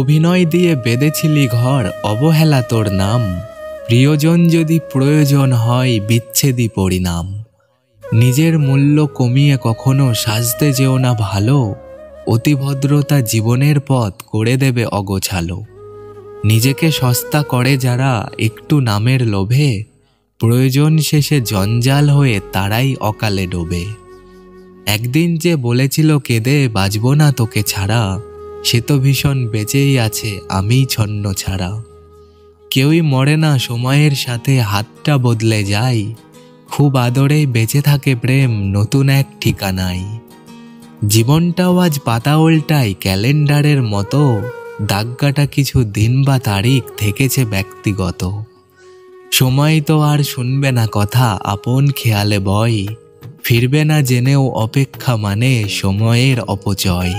অভিনয় দিয়ে বেঁধেছিলি ঘর, অবহেলা তোর নাম। প্রিয়জন যদি প্রয়োজন হয়, বিচ্ছেদই পরিণাম। নিজের মূল্য কমিয়ে কখনো সাজতে যেও না ভালো, অতিভদ্রতা জীবনের পথ করে দেবে অগোছালো। নিজেকে সস্তা করে যারা একটু নামের লোভে, প্রয়োজন শেষে জঞ্জাল হয়ে তারাই অকালে ডোবে। একদিন যে বলেছিল কেঁদে বাঁচব না তোকে ছাড়া, সে তো ভীষণ বেঁচেই আছে আমিই ছন্ন ছাড়া। কেউই মরে না সময়ের সাথে, হাতটা বদলে যায়। খুব আদরেই বেঁচে থাকে প্রেম নতুন এক ঠিকানায়। জীবনটাও আজ পাতা উল্টায় ক্যালেন্ডারের মতো, দাগকাটা কিছু দিন বা তারিখ থেকেছে ব্যক্তিগত। সময় তো আর শুনবে না কথা, আপন খেয়ালে বয়। ফিরবে না জেনেও অপেক্ষা মানে সময়ের অপচয়।